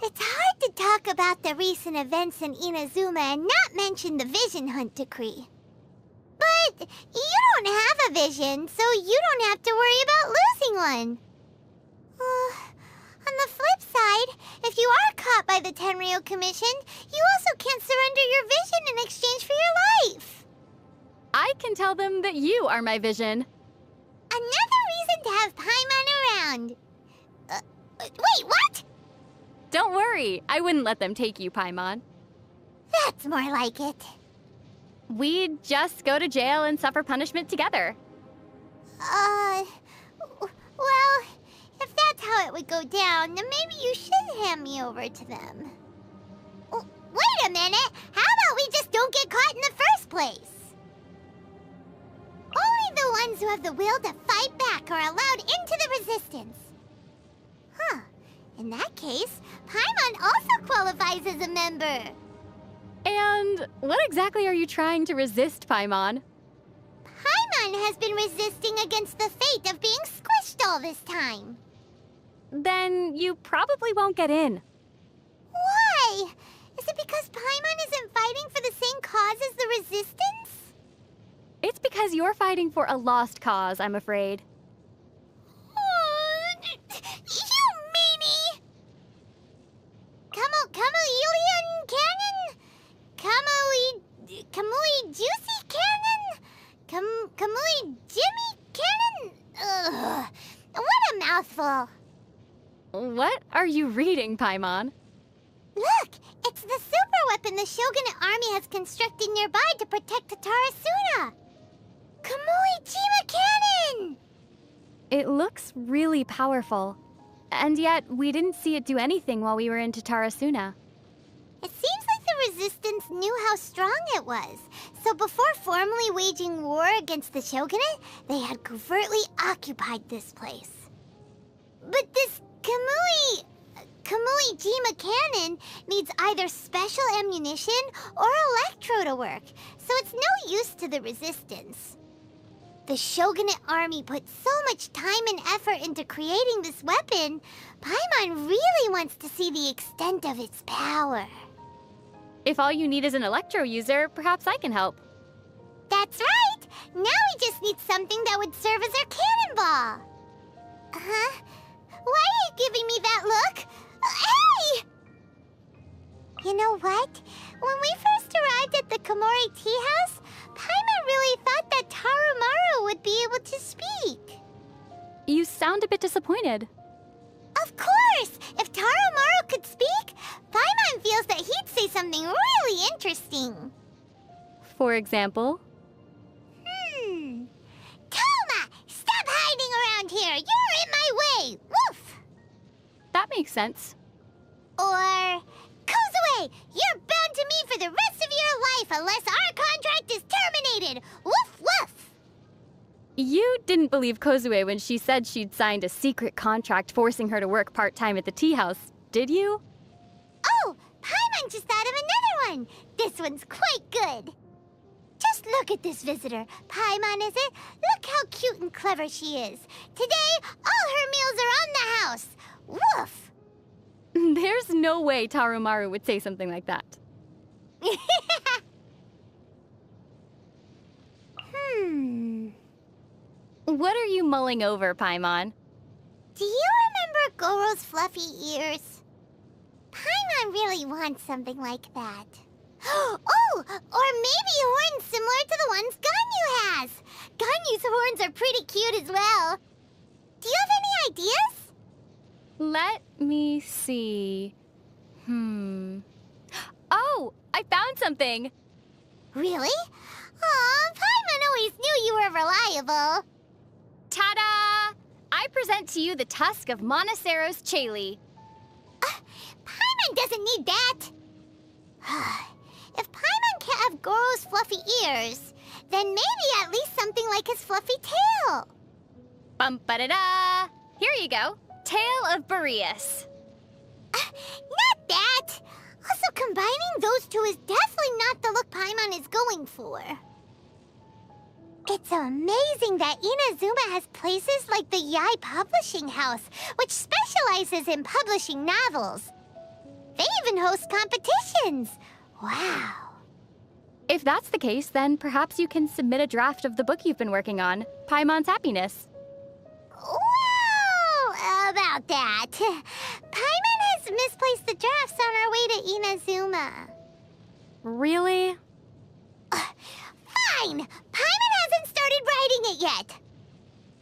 It's hard to talk about the recent events in Inazuma and not mention the Vision Hunt decree. But you don't have a vision, so you don't have to worry about losing one. On the flip side, if you are caught by the Tenryou Commission, you also can't surrender your vision in exchange for your life. I can tell them that you are my vision. Another reason to have Paimon around. Wait, what? Don't worry, I wouldn't let them take you, Paimon. That's more like it. We'd just go to jail and suffer punishment together. Well, if that's how it would go down, then maybe you should hand me over to them. Wait a minute! How about we just don't get caught in the first place? Only the ones who have the will to fight back are allowed into the Resistance. Huh. In that case, Paimon also qualifies as a member. And what exactly are you trying to resist, Paimon? Paimon has been resisting against the fate of being squished all this time. Then you probably won't get in. Why? Is it because Paimon isn't fighting for the same cause as the Resistance? It's because you're fighting for a lost cause, I'm afraid. You meanie! Kamui Cannon? Kamui Juicy Cannon? Kamui Jimmy Cannon? Ugh, what a mouthful. What are you reading, Paimon? Look, it's the super weapon the Shogunate army has constructed nearby to protect Tarasuna. Kamui Jima Cannon! It looks really powerful. And yet, we didn't see it do anything while we were in Tarasuna. It seems like the Resistance knew how strong it was. So before formally waging war against the Shogunate, they had covertly occupied this place. But this Kamui Jima Cannon needs either special ammunition or electro to work, so it's no use to the Resistance. The Shogunate army put so much time and effort into creating this weapon, Paimon really wants to see the extent of its power. If all you need is an electro user, perhaps I can help. That's right! Now we just need something that would serve as our cannonball. Huh? Why are you giving me that look? Hey! You know what? When we first arrived at the Komori tea house, Paimon really thought that Tarumaru would be able to speak. You sound a bit disappointed. Of course! If Tarumaru could speak, Paimon feels that he'd say something really interesting. For example? Toma! Stop hiding around here! You're in my way! Woof! That makes sense. Or... Kozue! You're bound to me for the rest of your life unless our contract is terminated! Woof woof! You didn't believe Kozue when she said she'd signed a secret contract forcing her to work part-time at the tea house, did you? Oh! Paimon just thought of another one! This one's quite good! Just look at this visitor. Paimon, is it? Look how cute and clever she is. Today, all her meals are on the house! Woof! There's no way Tarumaru would say something like that. What are you mulling over, Paimon? Do you remember Goro's fluffy ears? Paimon really wants something like that. Oh! Or maybe horns similar to the ones Ganyu has! Ganyu's horns are pretty cute as well. Do you have any ideas? Let me see. Oh! I found something! Really? Aw, Paimon always knew you were reliable. Ta-da! I present to you the tusk of Monoceros Chaly. Paimon doesn't need that. If Paimon can't have Goro's fluffy ears, then maybe at least something like his fluffy tail. Bum-ba-da-da! Here you go. Tail of Boreas. Not that! Also, combining those two is definitely not the look Paimon is going for. It's amazing that Inazuma has places like the Yai Publishing House, which specializes in publishing novels. They even host competitions. Wow. If that's the case, then perhaps you can submit a draft of the book you've been working on, Paimon's Happiness. Well, about that. Paimon has misplaced the drafts on our way to Inazuma. Really? Fine! Paimon hasn't started writing it yet.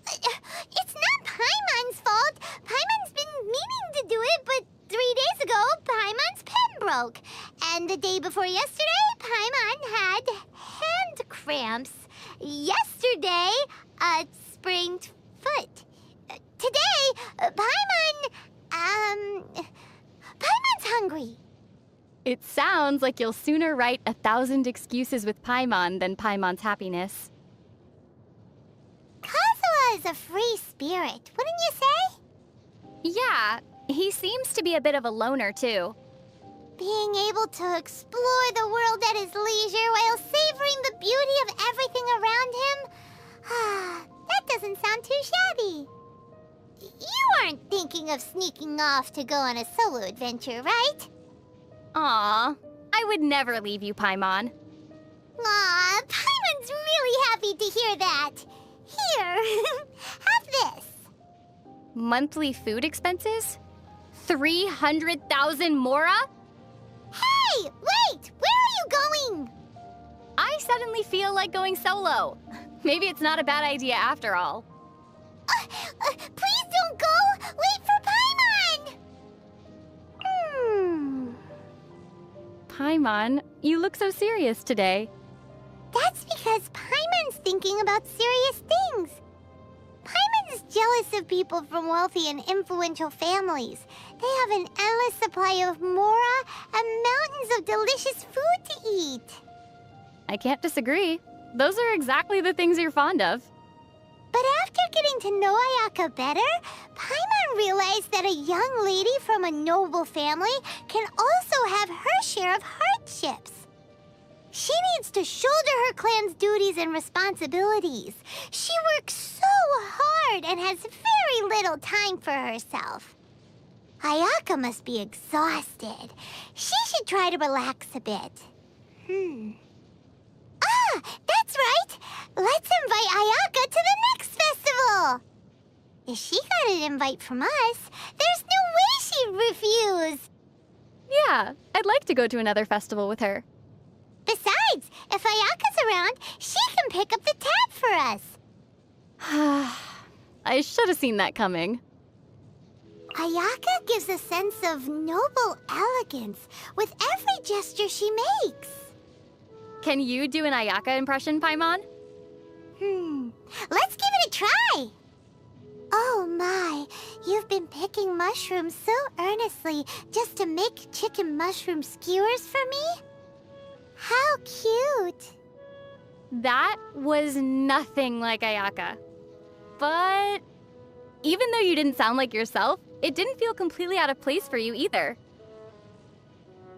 It's not Paimon's fault. Paimon's been meaning to do it, but 3 days ago, Paimon's pen broke. And the day before yesterday, Paimon had hand cramps. Yesterday, a sprained foot. Today, Paimon's hungry. It sounds like you'll sooner write 1,000 excuses with Paimon than Paimon's Happiness. Kazuha is a free spirit, wouldn't you say? Yeah, he seems to be a bit of a loner, too. Being able to explore the world at his leisure while savoring the beauty of everything around him. That doesn't sound too shabby. You aren't thinking of sneaking off to go on a solo adventure, right? Aw, I would never leave you, Paimon. Aw, Paimon's really happy to hear that. Here, have this. Monthly food expenses? 300,000 mora? Hey, wait! Where are you going? I suddenly feel like going solo. Maybe it's not a bad idea after all. Please don't go! Wait for Paimon! Paimon, you look so serious today. That's because Paimon's thinking about serious things. Paimon is jealous of people from wealthy and influential families. They have an endless supply of mora and mountains of delicious food to eat. I can't disagree. Those are exactly the things you're fond of. But after getting to know Ayaka better, Paimon realized that a young lady from a noble family can also have her share of hardships. She needs to shoulder her clan's duties and responsibilities. She works so hard and has very little time for herself. Ayaka must be exhausted. She should try to relax a bit. Ah, that's right! Let's invite Ayaka to the next festival! If she got an invite from us, there's no way she'd refuse! Yeah, I'd like to go to another festival with her. Besides, if Ayaka's around, she can pick up the tab for us. I should have seen that coming. Ayaka gives a sense of noble elegance with every gesture she makes. Can you do an Ayaka impression, Paimon? Let's give it a try. Oh my, you've been picking mushrooms so earnestly just to make chicken mushroom skewers for me? How cute. That was nothing like Ayaka. But even though you didn't sound like yourself, it didn't feel completely out of place for you either.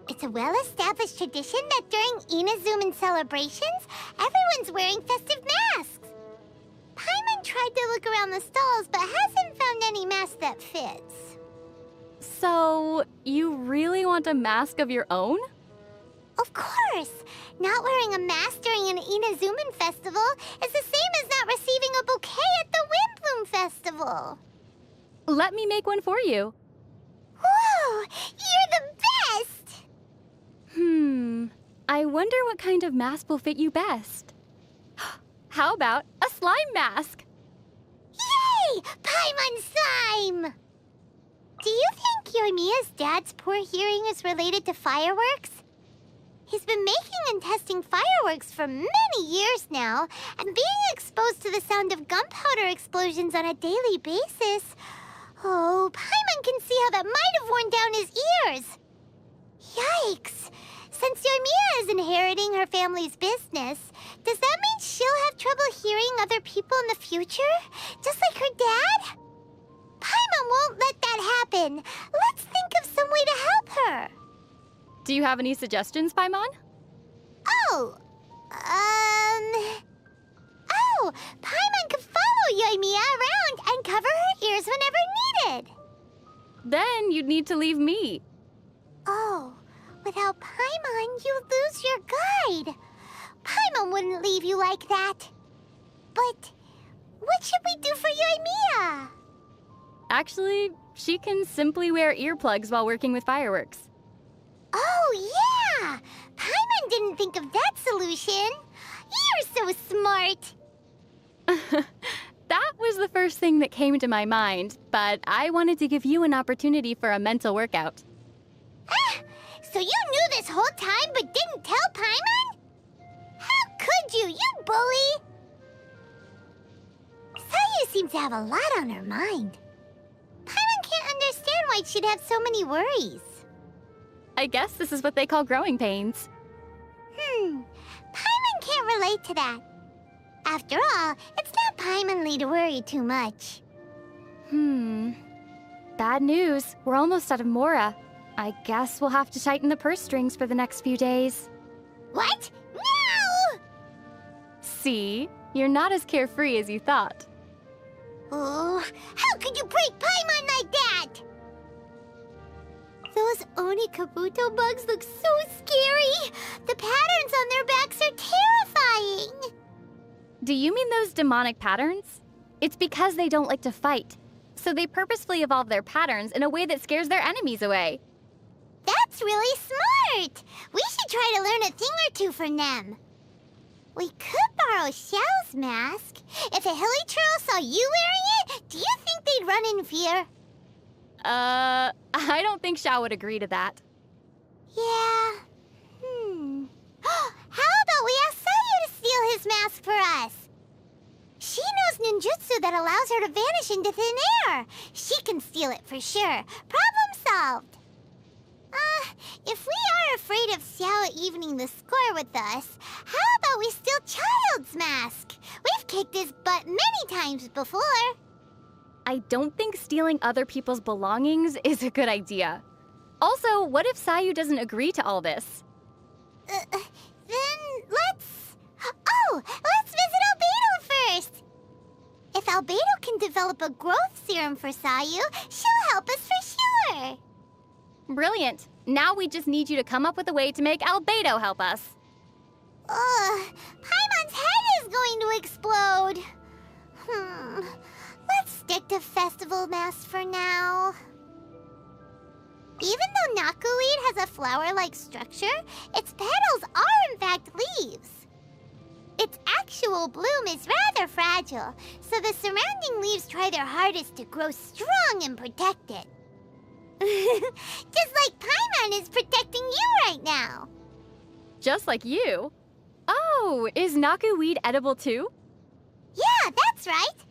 It's a well-established tradition that during Inazuman celebrations, everyone's wearing festive masks. Paimon tried to look around the stalls, but hasn't found any mask that fits. So, you really want a mask of your own? Of course! Not wearing a mask during an Inazuman festival is the same as not receiving a bouquet at the Windbloom Festival. Let me make one for you. Whoa! You're the best! I wonder what kind of mask will fit you best. How about a slime mask? Yay! Paimon slime! Do you think Yoimiya's dad's poor hearing is related to fireworks? He's been making and testing fireworks for many years now, and being exposed to the sound of gunpowder explosions on a daily basis. Oh, Paimon can see how that might have worn down his ears. Yikes! Since Yoimiya is inheriting her family's business, does that mean she'll have trouble hearing other people in the future? Just like her dad? Paimon won't let that happen. Let's think of some way to help her. Do you have any suggestions, Paimon? Oh, Paimon could follow Yoimiya around and cover her ears whenever needed. Then you'd need to leave me. Oh. Without Paimon, you lose your guide. Paimon wouldn't leave you like that. But what should we do for Yoimiya? Actually, she can simply wear earplugs while working with fireworks. Oh, yeah! Paimon didn't think of that solution. You're so smart. That was the first thing that came to my mind, but I wanted to give you an opportunity for a mental workout. Ah, so you knew this whole time but didn't tell Paimon? How could you, you bully? Sayu seems to have a lot on her mind. Paimon can't understand why she'd have so many worries. I guess this is what they call growing pains. Paimon can't relate to that. After all, it's not Paimonly to worry too much. Bad news. We're almost out of Mora. I guess we'll have to tighten the purse strings for the next few days. What? No! See? You're not as carefree as you thought. Oh, how could you break Paimon like that? Those Oni Kabuto bugs look so scary. The patterns on their backs are terrifying. Do you mean those demonic patterns? It's because they don't like to fight. So they purposefully evolve their patterns in a way that scares their enemies away. That's really smart. We should try to learn a thing or two from them. We could borrow Xiao's mask. If a Hilichurl saw you wearing it, do you think they'd run in fear? I don't think Xiao would agree to that. Yeah. How about we ask Sayu to steal his mask for us? She knows ninjutsu that allows her to vanish into thin air. She can steal it for sure. Problem solved. If we are afraid of Xiao evening the score with us, how about we steal Child's mask? We've kicked his butt many times before. I don't think stealing other people's belongings is a good idea. Also, what if Sayu doesn't agree to all this? Then let's visit Albedo first. If Albedo can develop a growth serum for Sayu, she'll help us for sure. Brilliant. Now we just need you to come up with a way to make Albedo help us. Paimon's head is going to explode. Let's stick to festival masks for now. Even though knotweed has a flower-like structure, its petals are in fact leaves. Its actual bloom is rather fragile, so the surrounding leaves try their hardest to grow strong and protect it. Just like Paimon is protecting you right now. Just like you? Oh, is knotweed edible too? Yeah, that's right.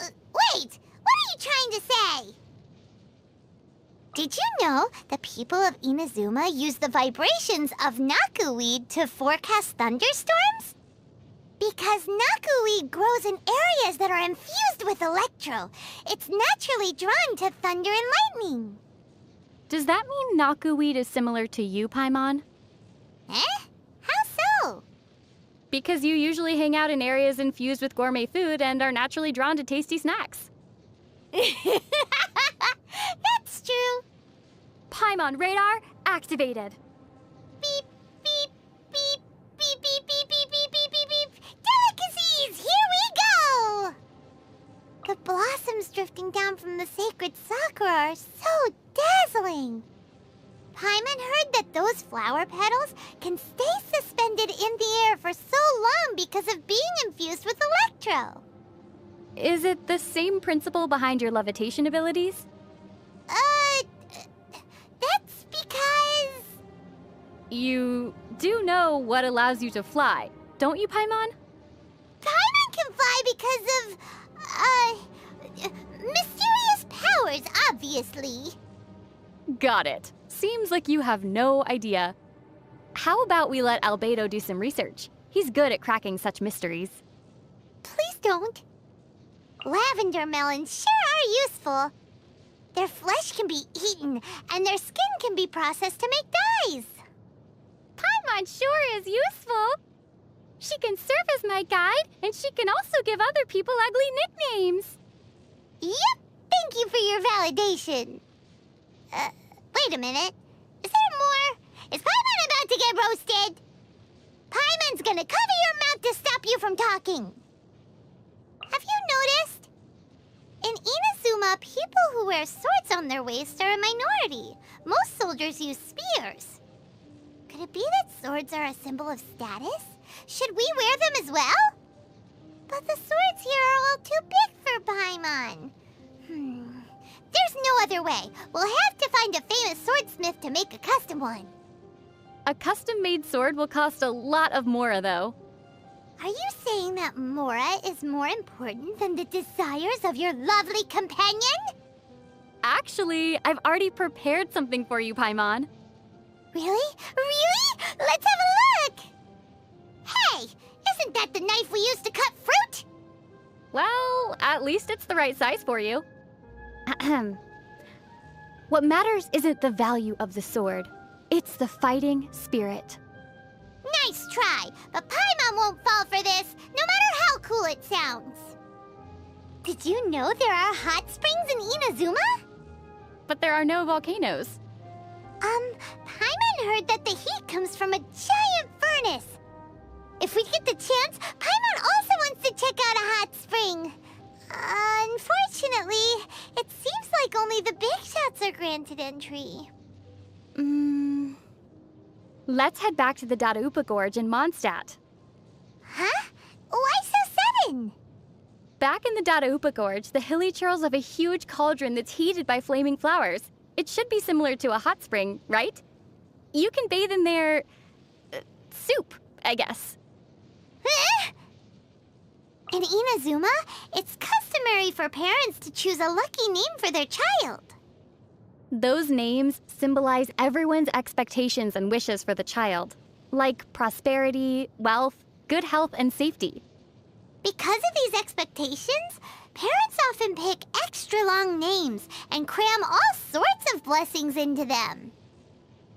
Wait, what are you trying to say? Did you know the people of Inazuma use the vibrations of knotweed to forecast thunderstorms? Because knotweed grows in areas that are infused with electro. It's naturally drawn to thunder and lightning. Does that mean knotweed is similar to you, Paimon? Eh? How so? Because you usually hang out in areas infused with gourmet food and are naturally drawn to tasty snacks. That's true. Paimon radar activated. Beep, beep, beep, beep, beep, beep, beep, beep, beep, beep, beep. Delicacies, here we go! The blossoms drifting down from the sacred sakura are so dazzling. Paimon heard that those flower petals can stay suspended in the air for so long because of being infused with electro. Is it the same principle behind your levitation abilities? That's because... You do know what allows you to fly, don't you, Paimon? Paimon can fly because of, mysterious powers, obviously. Got it. Seems like you have no idea. How about we let Albedo do some research? He's good at cracking such mysteries. Please don't. Lavender melons sure are useful. Their flesh can be eaten, and their skin can be processed to make dyes. Paimon sure is useful. She can serve as my guide, and she can also give other people ugly nicknames. Yep, thank you for your validation. Wait a minute. Is there more? Is Paimon about to get roasted? Paimon's gonna cover your mouth to stop you from talking. Have you noticed? In Inazuma, people who wear swords on their waist are a minority. Most soldiers use spears. Could it be that swords are a symbol of status? Should we wear them as well? But the swords here are all too big for Paimon. There's no other way. We'll have to find a famous swordsmith to make a custom one. A custom-made sword will cost a lot of Mora, though. Are you saying that Mora is more important than the desires of your lovely companion? Actually, I've already prepared something for you, Paimon. Really? Really? Let's have a look! Hey! Isn't that the knife we use to cut fruit? Well, at least it's the right size for you. What matters isn't the value of the sword. It's the fighting spirit. Nice try, but Paimon won't fall for this, no matter how cool it sounds. Did you know there are hot springs in Inazuma? But there are no volcanoes. Paimon heard that the heat comes from a giant furnace. If we get the chance, Paimon also wants to check out a hot spring. Unfortunately, it seems like only the big shots are granted entry. Let's head back to the Dadaupa Gorge in Mondstadt. Huh? Why so sudden? Back in the Dadaupa Gorge, the hilly churls have a huge cauldron that's heated by flaming flowers. It should be similar to a hot spring, right? You can bathe in their... soup, I guess. In Inazuma, it's customary for parents to choose a lucky name for their child. Those names symbolize everyone's expectations and wishes for the child, like prosperity, wealth, good health, and safety. Because of these expectations, parents often pick extra long names and cram all sorts of blessings into them.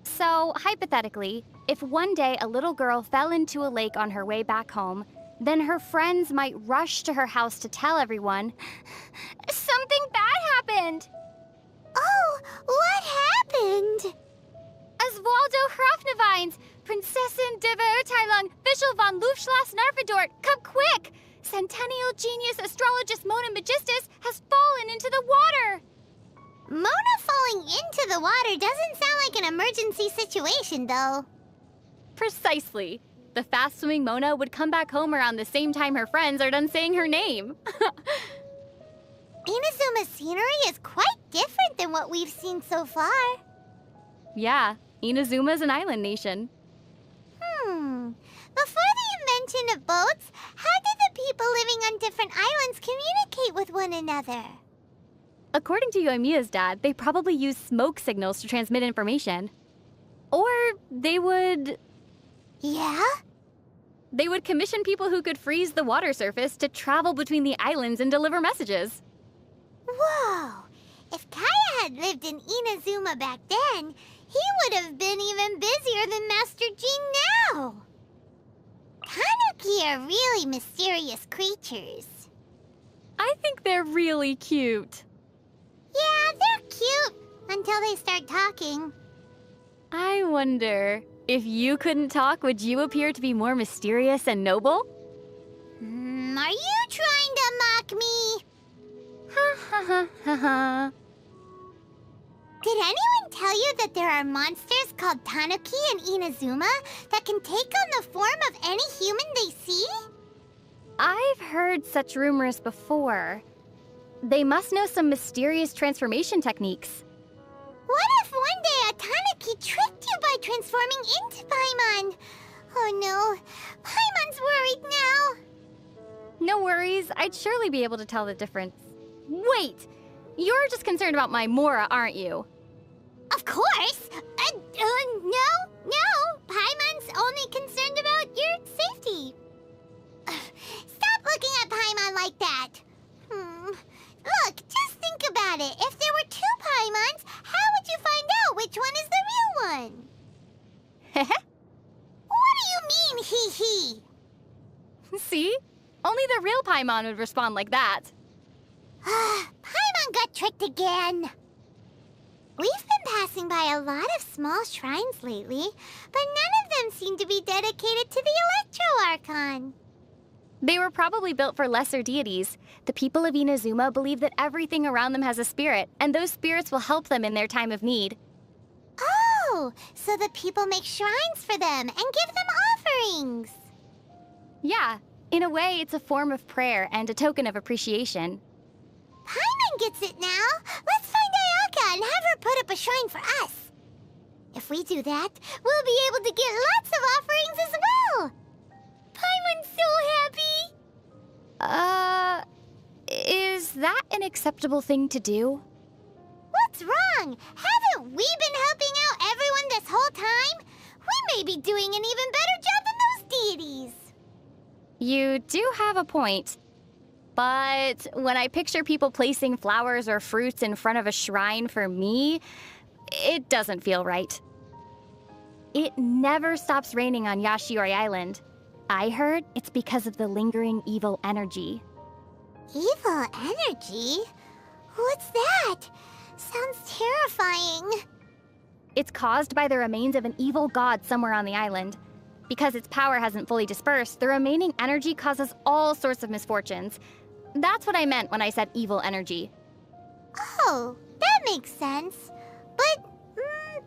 So, hypothetically, if one day a little girl fell into a lake on her way back home, then her friends might rush to her house to tell everyone, "Something bad happened!" Oh, what happened? Oswaldo Hrafnavines, Prinzessin de Verurteilung, Fischl von Luftschloss Narfadort, come quick! Centennial genius astrologist Mona Magistus has fallen into the water! Mona falling into the water doesn't sound like an emergency situation, though. Precisely. The fast-swimming Mona would come back home around the same time her friends are done saying her name. Inazuma's scenery is quite different than what we've seen so far. Yeah, Inazuma's an island nation. Before the invention of boats, how did the people living on different islands communicate with one another? According to Yoimiya's dad, they probably used smoke signals to transmit information. Or they would... Yeah? They would commission people who could freeze the water surface to travel between the islands and deliver messages. Whoa! If Kaya had lived in Inazuma back then, he would have been even busier than Master Jean now. Tanuki are really mysterious creatures. I think they're really cute. Yeah, they're cute until they start talking. I wonder, if you couldn't talk, would you appear to be more mysterious and noble? Are you trying to mock me? Ha ha ha ha ha. Did anyone tell you that there are monsters called Tanuki in Inazuma that can take on the form of any human they see? I've heard such rumors before. They must know some mysterious transformation techniques. What if one day a Tanuki tricked you by transforming into Paimon? Oh no, Paimon's worried now. No worries, I'd surely be able to tell the difference. Wait! You're just concerned about my Mora, aren't you? Of course! No! Paimon's only concerned about your safety. Stop looking at Paimon like that. Look, just think about it. If there were two Paimons, how would you find out which one is the real one? Heh. What do you mean, hee-hee? See? Only the real Paimon would respond like that. Paimon got tricked again. We've been passing by a lot of small shrines lately, but none of them seem to be dedicated to the Electro Archon. They were probably built for lesser deities. The people of Inazuma believe that everything around them has a spirit, and those spirits will help them in their time of need. Oh, so the people make shrines for them and give them offerings. Yeah, in a way, it's a form of prayer and a token of appreciation. Paimon gets it now. Let's find Ayaka and have her put up a shrine for us. If we do that, we'll be able to get lots of offerings as well. Paimon's so happy. Is that an acceptable thing to do? What's wrong? Haven't we been helping out everyone this whole time? We may be doing an even better job than those deities. You do have a point. But when I picture people placing flowers or fruits in front of a shrine for me, it doesn't feel right. It never stops raining on Yashiori Island. I heard it's because of the lingering evil energy. Evil energy? What's that? Sounds terrifying. It's caused by the remains of an evil god somewhere on the island. Because its power hasn't fully dispersed, the remaining energy causes all sorts of misfortunes. That's what I meant when I said evil energy. Oh, that makes sense. But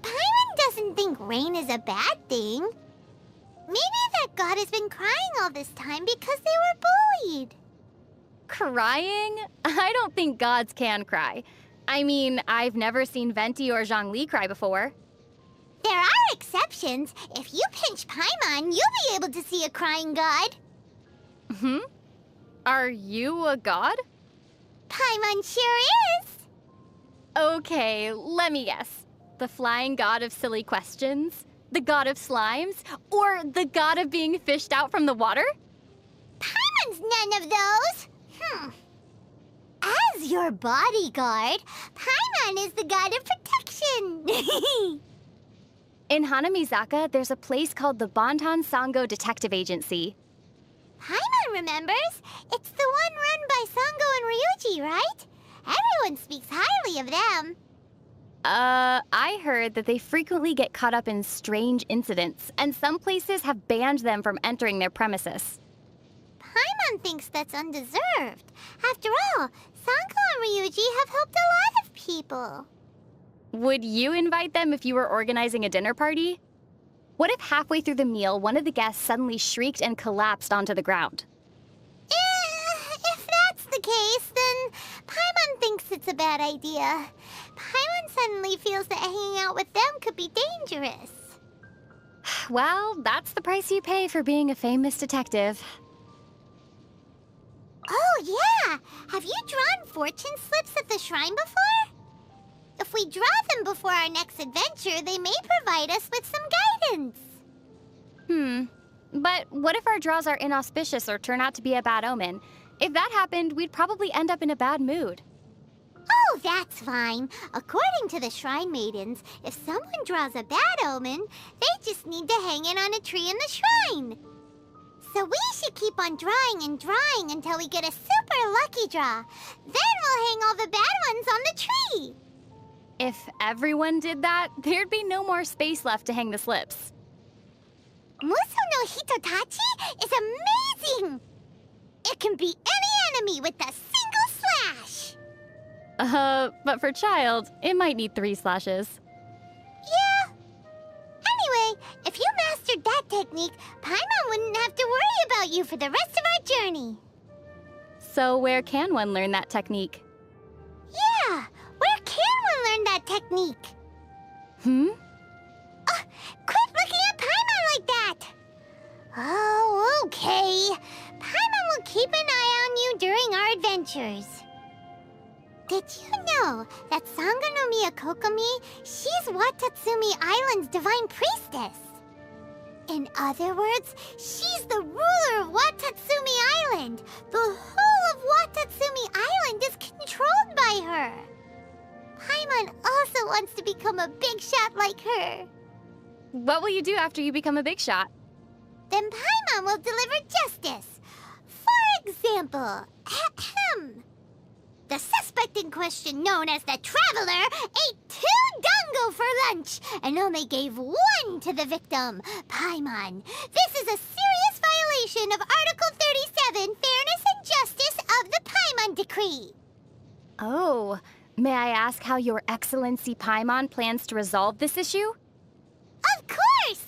Paimon doesn't think rain is a bad thing. Maybe that god has been crying all this time because they were bullied. Crying? I don't think gods can cry. I mean, I've never seen Venti or Zhongli cry before. There are exceptions. If you pinch Paimon, you'll be able to see a crying god. Are you a god? Paimon sure is. Okay, let me guess. The flying god of silly questions? The god of slimes? Or the god of being fished out from the water? Paimon's none of those. As your bodyguard, Paimon is the god of protection. In Hanamizaka, there's a place called the Bantan Sango Detective Agency. Paimon remembers. It's the one run by Sango and Ryuji, right? Everyone speaks highly of them. I heard that they frequently get caught up in strange incidents, and some places have banned them from entering their premises. Paimon thinks that's undeserved. After all, Sango and Ryuji have helped a lot of people. Would you invite them if you were organizing a dinner party? What if halfway through the meal, one of the guests suddenly shrieked and collapsed onto the ground? If that's the case, then Paimon thinks it's a bad idea. Paimon suddenly feels that hanging out with them could be dangerous. Well, that's the price you pay for being a famous detective. Oh, yeah! Have you drawn fortune slips at the shrine before? If we draw them before our next adventure, they may provide us with some guidance. But what if our draws are inauspicious or turn out to be a bad omen? If that happened, we'd probably end up in a bad mood. Oh, that's fine. According to the Shrine Maidens, if someone draws a bad omen, they just need to hang it on a tree in the shrine. So we should keep on drawing and drawing until we get a super lucky draw. Then we'll hang all the bad ones on the tree. If everyone did that, there'd be no more space left to hang the slips. Muso no Hitotachi is amazing! It can beat any enemy with a single slash! But for Child, it might need 3 slashes. Yeah. Anyway, if you mastered that technique, Paimon wouldn't have to worry about you for the rest of our journey. So where can one learn that technique? Yeah, where can one learn that technique? Quit looking at Paimon like that! Oh, okay. Paimon will keep an eye on you during our adventures. Did you know that Sanga no Miyakokomi, she's Watatsumi Island's divine priestess? In other words, she's the ruler of Watatsumi Island. The whole of Watatsumi Island is controlled by her. Paimon also wants to become a big shot like her. What will you do after you become a big shot? Then Paimon will deliver justice. For example, the suspect in question, known as the Traveler, ate 2 dango for lunch and only gave 1 to the victim, Paimon. This is a serious violation of Article 37, Fairness and Justice of the Paimon Decree. Oh, may I ask how Your Excellency Paimon plans to resolve this issue? Of course!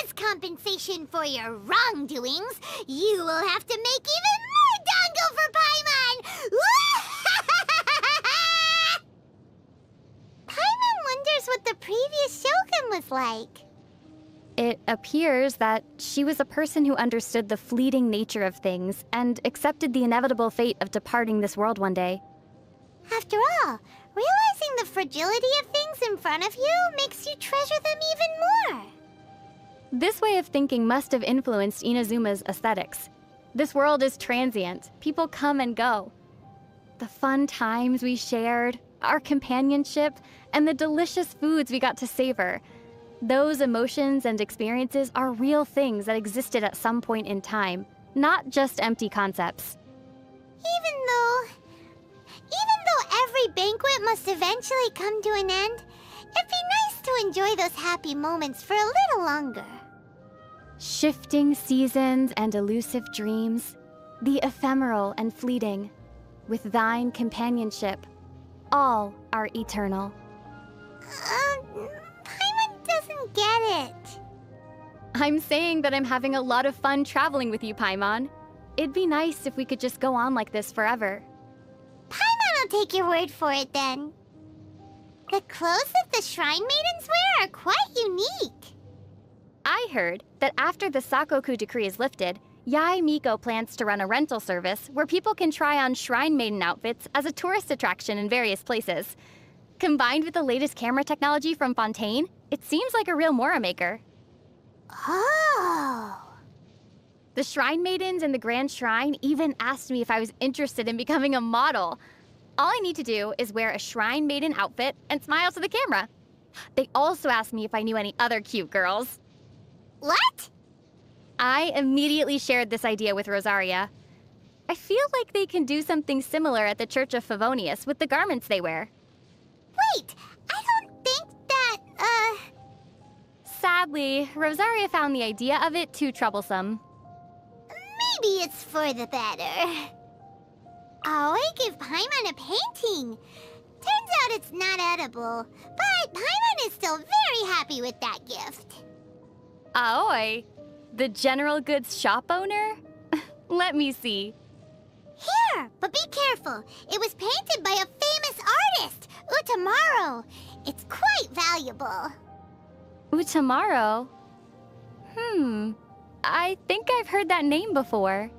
As compensation for your wrongdoings, you will have to make even more dango for Paimon! Paimon wonders what the previous Shogun was like. It appears that she was a person who understood the fleeting nature of things and accepted the inevitable fate of departing this world one day. After all, realizing the fragility of things in front of you makes you treasure them even more. This way of thinking must have influenced Inazuma's aesthetics. This world is transient. People come and go. The fun times we shared, our companionship, and the delicious foods we got to savor. Those emotions and experiences are real things that existed at some point in time, not just empty concepts. Even though every banquet must eventually come to an end, it'd be nice to enjoy those happy moments for a little longer. Shifting seasons and elusive dreams, the ephemeral and fleeting, with thine companionship, all are eternal. Paimon doesn't get it. I'm saying that I'm having a lot of fun traveling with you, Paimon. It'd be nice if we could just go on like this forever. Paimon will take your word for it then. The clothes that the Shrine Maidens wear are quite unique. I heard that after the Sakoku decree is lifted, Yae Miko plans to run a rental service where people can try on Shrine Maiden outfits as a tourist attraction in various places. Combined with the latest camera technology from Fontaine, it seems like a real Mora maker. Oh. The Shrine Maidens in the Grand Shrine even asked me if I was interested in becoming a model. All I need to do is wear a Shrine Maiden outfit and smile to the camera. They also asked me if I knew any other cute girls. What? I immediately shared this idea with Rosaria. I feel like they can do something similar at the Church of Favonius with the garments they wear. Wait, I don't think that, Sadly, Rosaria found the idea of it too troublesome. maybe it's for the better. Oh, I give Paimon a painting. Turns out it's not edible, but Paimon is still very happy with that gift. Aoi, the general goods shop owner? Let me see. Here, but be careful. It was painted by a famous artist, Utamaro. It's quite valuable. Utamaro? I think I've heard that name before.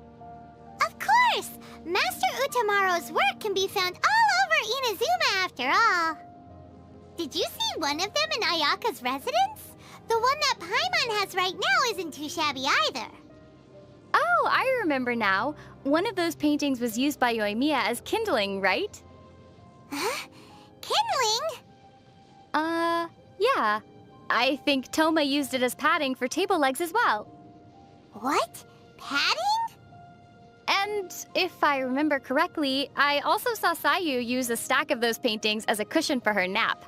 Of course! Master Utamaro's work can be found all over Inazuma after all. Did you see one of them in Ayaka's residence? The one that Paimon has right now isn't too shabby either. Oh, I remember now. One of those paintings was used by Yoimiya as kindling, right? Huh? Kindling? Yeah. I think Toma used it as padding for table legs as well. What? Padding? And if I remember correctly, I also saw Sayu use a stack of those paintings as a cushion for her nap.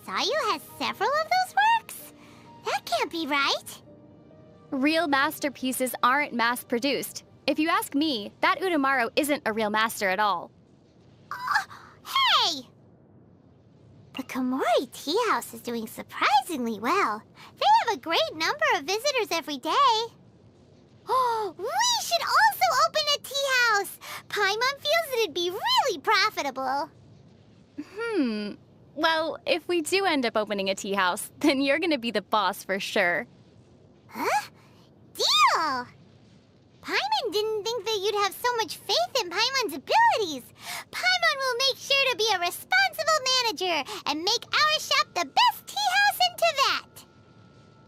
Sayu has several of those works? That can't be right. Real masterpieces aren't mass-produced. If you ask me, that Utamaro isn't a real master at all. Hey! The Komori Tea House is doing surprisingly well. They have a great number of visitors every day. Oh, we should also open a tea house! Paimon feels it'd be really profitable. Well, if we do end up opening a tea house, then you're gonna be the boss for sure. Huh? Deal! Paimon didn't think that you'd have so much faith in Paimon's abilities. Paimon will make sure to be a responsible manager and make our shop the best tea house in Tibet.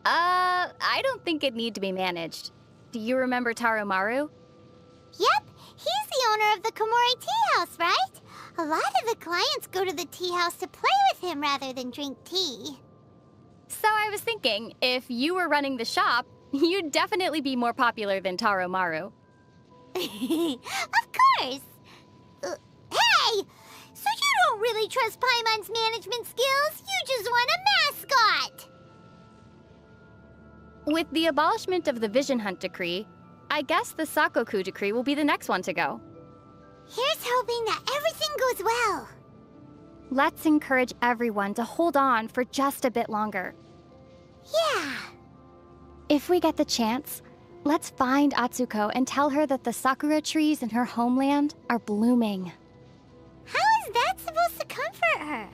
I don't think it'd need to be managed. Do you remember Taromaru? Yep, he's the owner of the Komori Tea House, right? A lot of the clients go to the tea house to play with him rather than drink tea. So I was thinking, if you were running the shop, you'd definitely be more popular than Taromaru. Of course! Hey! don't really trust Paimon's management skills. You just want a mascot. With the abolishment of the Vision Hunt Decree, I guess the Sakoku Decree will be the next one to go. Here's hoping that everything goes well. Let's encourage everyone to hold on for just a bit longer. Yeah. If we get the chance, let's find Atsuko and tell her that the sakura trees in her homeland are blooming. How is that supposed to comfort her?